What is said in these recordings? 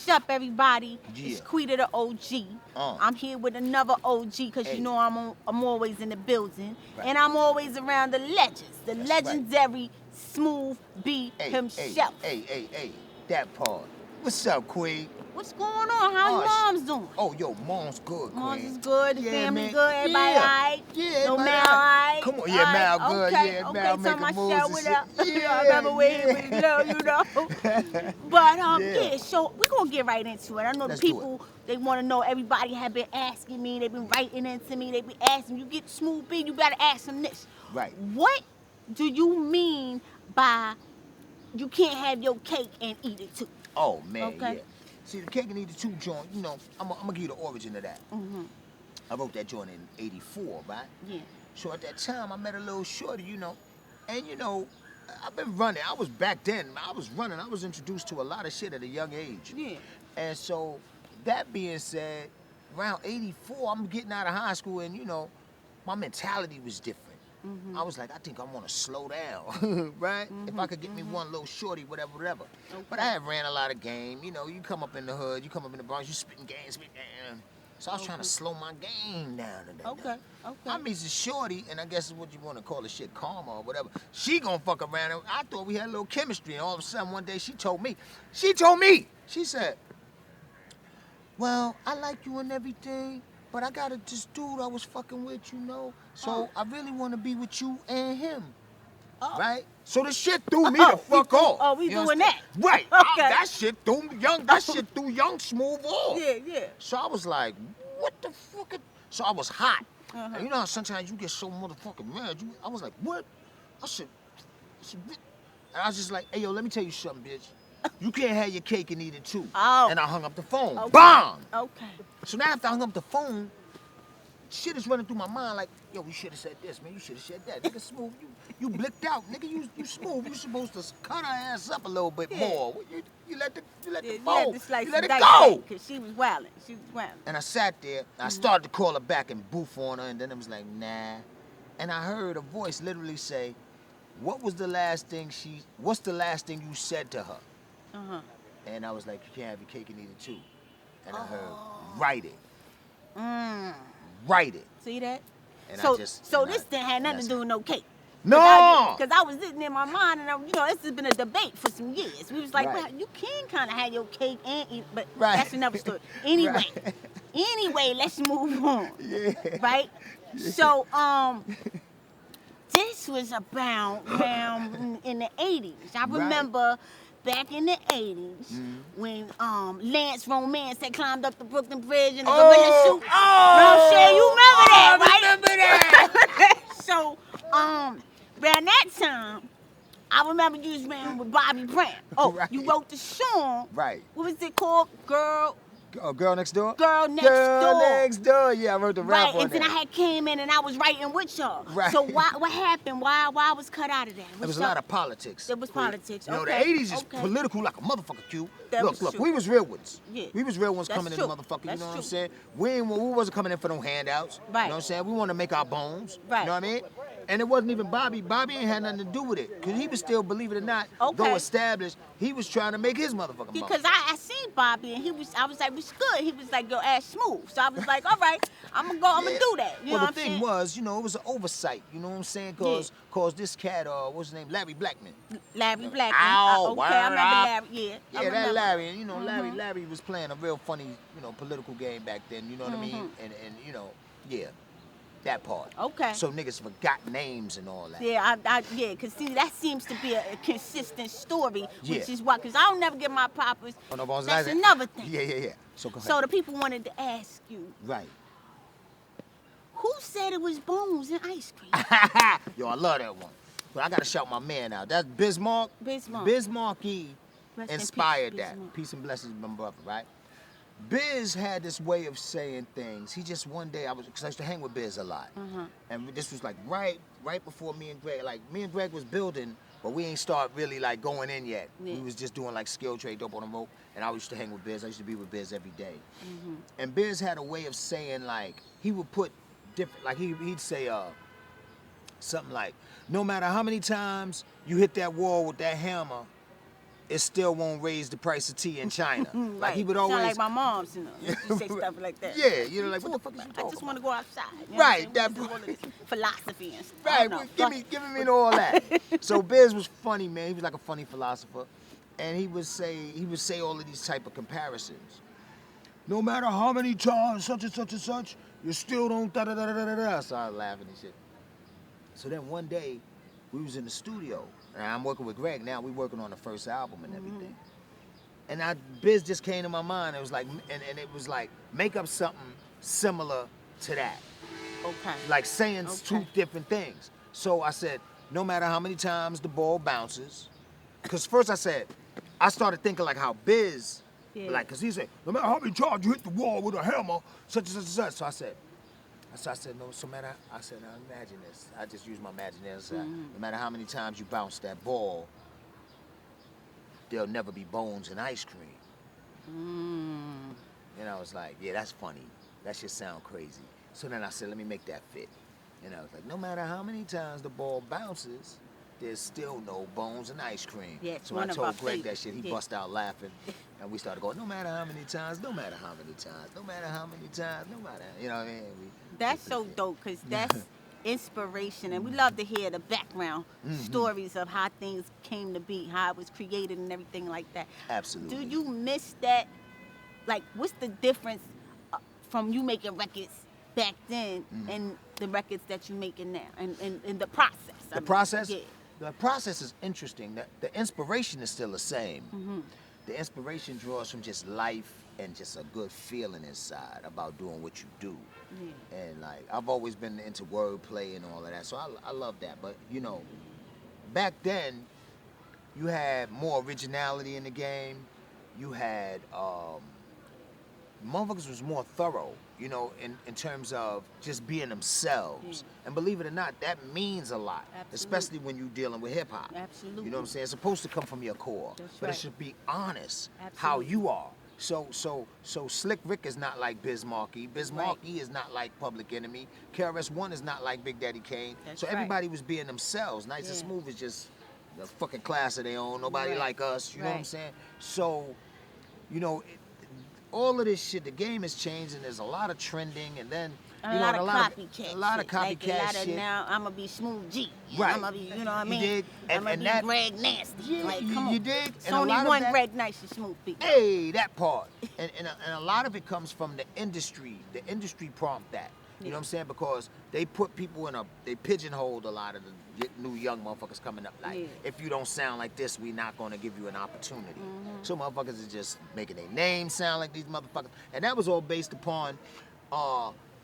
What's up, everybody? Yeah. It's QUITA the OG. I'm here with another OG because Hey. you know I'm always in the building. Right. And I'm always around the legends, the That's legendary Smooth B himself. Hey, that part. What's up, Queen? What's going on? How your mom's doing? Oh, yo, mom's good, Queen. Mom's is good, the Yeah, family man. good, everybody Yeah. alright? Yeah, No everybody Mal alright. alright? Come on, yeah, Mal good, okay, yeah, okay, Mal so making my moves show and with shit. up. Yeah, I remember when he was yeah. little, you know. But Yeah. yeah, so we're gonna get right into it. I know Let's the do people, they wanna know, everybody have been asking me, they've been writing into me, they've been asking, you get Smooth B, you gotta ask them this. Right. What do you mean by you can't have your cake and eat it too? Oh, man, Okay. yeah. See, the cake and eat the two joint, you know, I'm gonna give you the origin of that. I wrote that joint in '84, right? Yeah. So at that time, I met a little shorty, you know, and you know, I've been running. I was back then. I was running. I was introduced to a lot of shit at a young age. Yeah. And so, that being said, around '84, I'm getting out of high school, and you know, my mentality was different. I was like, I think I want to slow down, right? If I could get me one little shorty, whatever. Okay. But I had ran a lot of game. You know, you come up in the hood, you come up in the Bronx, you spitting game. So I was trying to slow my game down. Okay. I meet this shorty, and I guess it's what you want to call the shit karma or whatever. She gonna fuck around. And I thought we had a little chemistry, and all of a sudden one day she told me, she said, well, I like you and everything, but I got this dude I was fucking with, you know, so I really want to be with you and him. Right? So the shit threw me the fuck off. Oh, we You doing understand? that? Right. Okay. That shit threw young Smooth off. Yeah. So I was like, what the fuck? So I was hot. And you know how sometimes you get so motherfucking mad. I was like, what? I said, and I was just like, hey, yo, let me tell you something, bitch. You can't have your cake and eat it too. Oh. And I hung up the phone. Okay. Bomb! Okay. So now after I hung up the phone, shit is running through my mind like, yo, we should have said this, man. You should have said that. Nigga, Smooth, you blicked out. Nigga, you Smooth. You supposed to cut her ass up a little bit more. You let the phone, you let it go. Because she was wilding. And I sat there, and I started to call her back and boof on her, and then I was like, nah. And I heard a voice literally say, what's the last thing you said to her? And I was like, you can't have your cake and eat it too. And I heard, write it. Write it. See that? And So and this thing had nothing to do with no cake. No! Because I was sitting in my mind, and you know, this has been a debate for some years. We was like, Right. well, you can kind of have your cake and eat, but Right. that's another story. Anyway, Right. let's move on. Yeah. Right? So, this was around in the 80s. I remember back in the 80s when Lance Romance had climbed up the Brooklyn Bridge in the gorilla suit. Rochelle, you remember that, right? I remember that. So, around that time, I remember you was ran with Bobby Brown. Oh, Right. you wrote the song. Right. What was it called? Girl Next Door? Girl Next Girl Door. Next Door. Yeah, I wrote the rap Right, on and then that. I had came in and I was writing with y'all. Right. So what happened? Why I was cut out of that? There was a lot of politics. There was politics. You know, Okay, the 80s is okay. political like a motherfucker, Q. That Look, was true. we was real ones. Yeah. We was real ones That's coming true. in the motherfucker, That's you know what I'm true. saying? We wasn't coming in for no handouts. Right. You know what I'm saying? We wanted to make our bones. Right. You know what I mean? And it wasn't even Bobby. Bobby ain't had nothing to do with it. Because he was still, believe it or not, though Okay. established, he was trying to make his motherfucking Because bones. I seen Bobby and I was like, what's good? He was like, your ass smooth. So I was like, all right, I'm gonna do that. You know Well, what the I'm thing saying? was, you know, it was an oversight. You know what I'm saying? Cause this cat, what's his name? Larry Blackman. Larry Blackman. Ow, Okay, I word remember up. Larry. Yeah, I Yeah, that remember. Larry, and you know, Larry was playing a real funny, you know, political game back then, you know what I mean? And you know, yeah, that part. Okay. So niggas forgot names and all that. Yeah, because see, that seems to be a consistent story, Yeah. which is why, because I don't never get my poppers. Oh, no, bones That's like that? another thing. Yeah. So go ahead. So the people wanted to ask you, Right. who said it was bones and ice cream? Yo, I love that one. But I gotta shout my man out. That's Bismarck. Bismarck. Bismarcky Rest in inspired peace, that. Bismarck. Peace and blessings, my brother, right? Biz had this way of saying things. He just one day, because I used to hang with Biz a lot. And this was like right before me and Greg, like me and Greg was building, but we ain't start really like going in yet. Yeah. We was just doing like skill trade, dope on the rope. And I used to hang with Biz. I used to be with Biz every day. And Biz had a way of saying like, he would put different, like he'd say something like, no matter how many times you hit that wall with that hammer, it still won't raise the price of tea in China. Right. Like he would Sound always. like my mom's, you know. She say stuff like that. Yeah, you know, like what the fuck is you talking I just want to about? go outside. You know Right, what I'm saying? that We just do all of this philosophy and stuff. Right, I well, don't know. give me all that. So Biz was funny, man. He was like a funny philosopher, and he would say all of these type of comparisons. No matter how many times such and such and such, you still don't da da da da da da. I started laughing and shit. So then one day, we was in the studio, and I'm working with Greg now. We working on the first album and everything. And Biz just came to my mind. It was like, and it was like, make up something similar to that. Okay. Like saying two different things. So I said, no matter how many times the ball bounces, because first I started thinking like how Biz, like, because he said, no matter how many times you hit the wall with a hammer, such and such and such. So I said, no, I said, now imagine this. I just used my imagination. No matter how many times you bounce that ball, there'll never be bones in ice cream. And I was like, yeah, that's funny. That shit sound crazy. So then I said, let me make that fit. And I was like, no matter how many times the ball bounces, there's still no bones in ice cream. Yeah, so when I told Greg that shit, he bust out laughing. And we started going, no matter how many times, no matter how many times, no matter how many times, no matter, you know what I mean? That's so dope, because that's inspiration. And we love to hear the background stories of how things came to be, how it was created and everything like that. Absolutely. Do you miss that? Like, what's the difference from you making records back then and the records that you're making now, and the process? The process? Yeah. The process is interesting. The inspiration is still the same. The inspiration draws from just life and just a good feeling inside about doing what you do. And like, I've always been into wordplay and all of that, so I love that. But you know, back then, you had more originality in the game. You had motherfuckers was more thorough, you know, in terms of just being themselves. And believe it or not, that means a lot, especially when you're dealing with hip hop. Absolutely. You know what I'm saying? It's supposed to come from your core, but right. it should be honest how you are. So Slick Rick is not like Biz Markie. Biz Markie is not like Public Enemy. KRS-One is not like Big Daddy Kane. So everybody was being themselves. Nice and Smooth is just the fucking class of their own. Nobody like us. You know what I'm saying? So, you know, all of this shit, the game is changing. There's a lot of trending, and then a lot of copycat. A lot of copycat shit. Now I'm gonna be Smooth G. Right. I'm gonna be, you know what I mean? You dig? I'm gonna be Greg Nasty. Yeah, like, come on. You dig? It's only one Greg Nasty Smooth people. Hey, that part. and a lot of it comes from the industry. The industry prompt that. You know what I'm saying? Because they put people they pigeonholed a lot of the new young motherfuckers coming up. Like, if you don't sound like this, we not gonna give you an opportunity. So motherfuckers is just making their name sound like these motherfuckers. And that was all based upon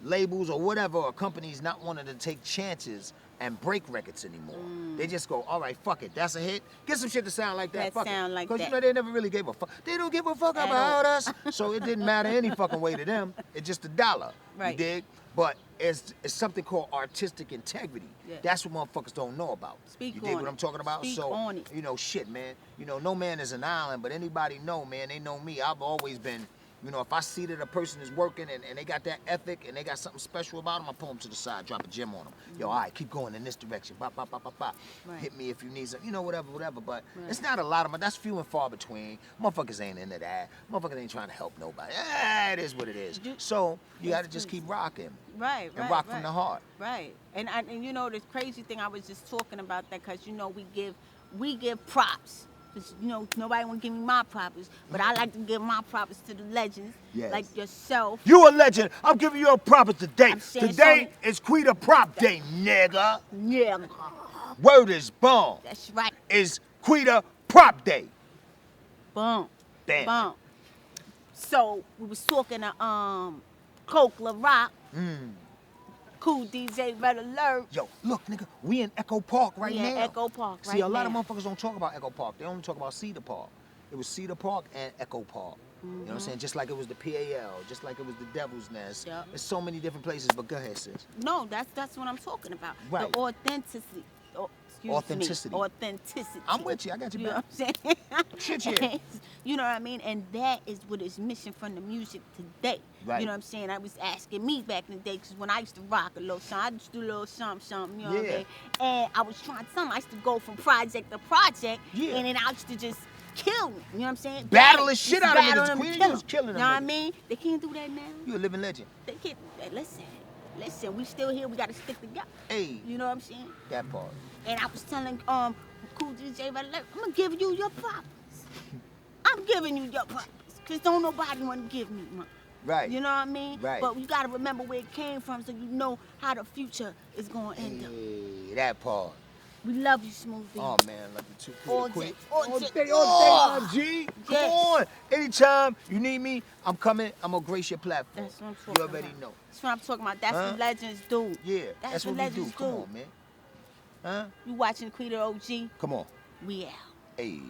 labels or whatever, or companies not wanting to take chances and break records anymore. They just go, all right, fuck it, that's a hit. Get some shit to sound like that. Fuck it. Because you know they never really gave a fuck. They don't give a fuck about us. So it didn't matter any fucking way to them. It's just a dollar. Right. You dig? But it's something called artistic integrity. That's what motherfuckers don't know about. Speak you dig what I'm talking about? Speak so on it. You know, shit, man. You know, no man is an island, but anybody know, man, they know me. I've always been. You know, if I see that a person is working and they got that ethic and they got something special about them, I pull them to the side, drop a gem on them. Yo, all right, keep going in this direction. Bop, bop, bop, bop, bop. Hit me if you need something. You know, whatever. But it's not a lot of them. That's few and far between. Motherfuckers ain't into that. Motherfuckers ain't trying to help nobody. It is what it is. So you got to just keep rocking. Right. And rock from the heart. Right. And you know, the crazy thing, I was just talking about that because, you know, we give props. You know, nobody want to give me my props, but I like to give my props to the legends, like yourself. You a legend. I'm giving you a props today. Today is QUITA Prop Day, nigga. Yeah. Word is born. That's right. Is QUITA Prop Day. Boom. Bam. Boom. So we was talking to Coke LaRock. Cool DJ Red Alert. Yo, look, nigga, we in Echo Park right now. Yeah, Echo Park right now. See, a lot of motherfuckers don't talk about Echo Park. They only talk about Cedar Park. It was Cedar Park and Echo Park. You know what I'm saying? Just like it was the PAL, just like it was the Devil's Nest. There's so many different places, but go ahead, sis. No, that's what I'm talking about. Right. The authenticity. Authenticity. I'm with you. I got you back. You know what I'm saying? Shit, yeah. You know what I mean? And that is what is missing from the music today. Right. You know what I'm saying? I was asking me back in the day, because when I used to rock a little something, I used to do a little something, you know what I mean? And I was trying something. I used to go from project to project, and then I used to just killed him. You know what I'm saying? Battle the shit out of Battle niggas. him, Quita, kill you was him. killing them You know what I niggas. mean? They can't do that now. You a living legend. They can't. Listen. We still here. We gotta stick together. Hey, You know what I'm saying? that part. And I was telling Cool DJ, I'm gonna give you your props. I'm giving you your props. Cause don't nobody wanna give me mine. Right. You know what I mean? Right. But you gotta remember where it came from so you know how the future is gonna end up. Hey, that part. We love you, Smoothie. Oh man, I love you too. All Quita, day, quit. all day. My G. Come Yes. on. Anytime you need me, I'm coming. I'm gonna grace your platform. That's what I'm talking You already about. know. That's what I'm talking about. That's what legends do. Yeah, That's what we legends do. Come on, man. Huh? You watching QUITA OG? Come on. We out. Hey.